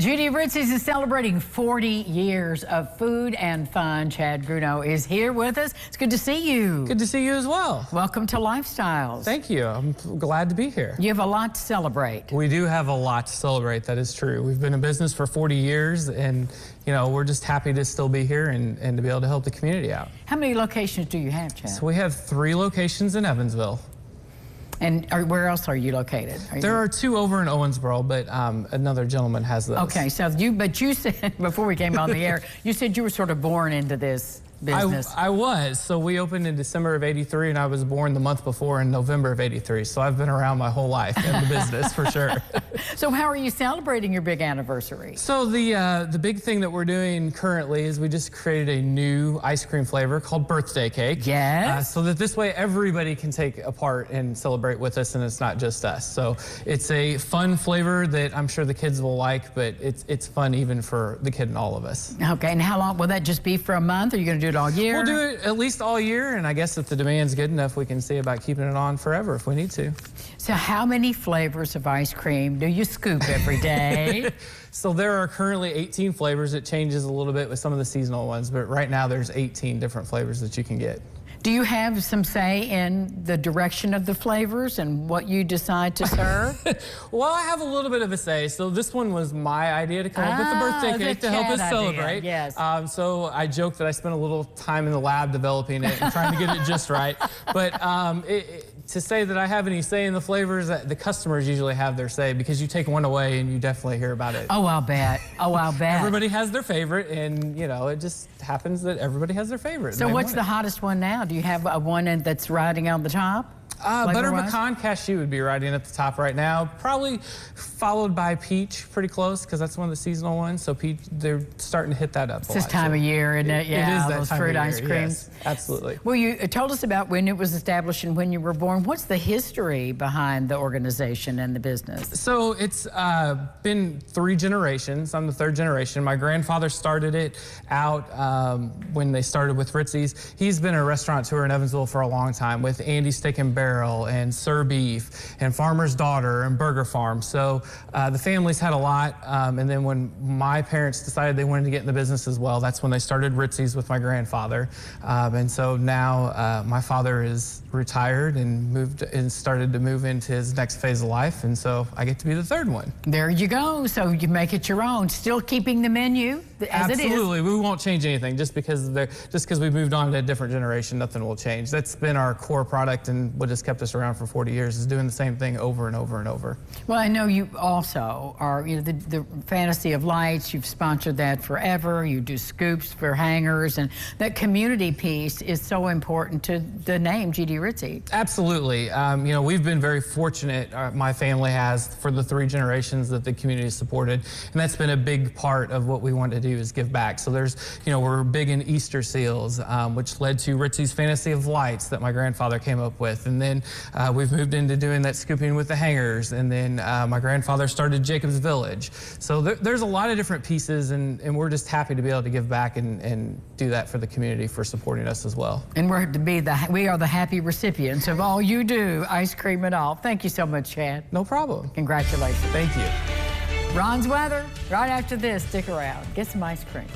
Judy Ritzy is celebrating 40 years of food and fun. Chad Bruno is here with us. It's good to see you. Good to see you as well. Welcome to Lifestyles. Thank you. I'm glad to be here. You have a lot to celebrate. We do have a lot to celebrate. That is true. We've been in business for 40 years, and we're just happy to still be here and to be able to help the community out. How many locations do you have, Chad? So we have 3 locations in Evansville. And where else are you located? There are 2 over in Owensboro, but another gentleman has those. Okay, so you said, before we came on the air, you said you were sort of born into this business. I was. So we opened in December of '83, and I was born the month before in November of '83. So I've been around my whole life in the business for sure. So how are you celebrating your big anniversary? So the big thing that we're doing currently is we just created a new ice cream flavor called Birthday Cake. Yes. So that this way everybody can take a part and celebrate with us, and it's not just us. So it's a fun flavor that I'm sure the kids will like, but it's fun even for the kid and all of us. Okay, and how long will that just be for a month? Or are you going to do it all year? We'll do it at least all year, and I guess if the demand's good enough, we can see about keeping it on forever if we need to. So how many flavors of ice cream do you scoop every day? So there are currently 18 flavors. It changes a little bit with some of the seasonal ones, but right now there's 18 different flavors that you can get. Do you have some say in the direction of the flavors and what you decide to serve? Well, I have a little bit of a say. So this one was my idea to come up with the birthday cake to help us celebrate. Yes. So I joke that I spent a little time in the lab developing it and trying to get it just right. But to say that I have any say in the flavors, the customers usually have their say, because you take one away and you definitely hear about it. Oh, I'll bet. Oh, I'll bet. Everybody has their favorite, and it just happens that everybody has their favorite. So what's the hottest one now? Do you have a one that's riding on the top? Butter pecan cashew would be riding at the top right now, probably followed by peach, pretty close, because that's one of the seasonal ones. So peach, they're starting to hit that up. It's this time of year, isn't it? Yeah, it is that those time fruit of year, ice creams. Yes, absolutely. Well, you told us about when it was established and when you were born. What's the history behind the organization and the business? So it's been 3 generations. I'm the 3rd generation. My grandfather started it out when they started with Ritzy's. He's been a restaurateur in Evansville for a long time with Andy's Steak and Barrel and Sir Beef and Farmer's Daughter and Burger Farm. So the family's had a lot, and then when my parents decided they wanted to get in the business as well, that's when they started Ritzy's with my grandfather. And so now my father is retired and started to move into his next phase of life, and so I get to be the 3rd one. There you go. So you make it your own, still keeping the menu as it is. Absolutely. We won't change anything just because we moved on to a different generation. Nothing will change. That's been our core product, and what has kept us around for 40 years is doing the same thing over and over and over. Well, I know you also are, the Fantasy of Lights. You've sponsored that forever. You do scoops for hangers, and that community piece is so important to the name Judy Ritzy. Absolutely. We've been very fortunate, my family has, for the 3 generations that the community has supported, and that's been a big part of what we want to do is give back. So we're big in Easter seals, which led to Ritzy's Fantasy of Lights that my grandfather came up with, and then we've moved into doing that scooping with the hangers, and then my grandfather started Jacob's Village. So there's a lot of different pieces, and we're just happy to be able to give back and do that for the community for supporting us as well. And we are the happy recipients of all you do, ice cream and all. Thank you so much, Chad. No problem. Congratulations. Thank you. Ron's weather, right after this. Stick around. Get some ice cream.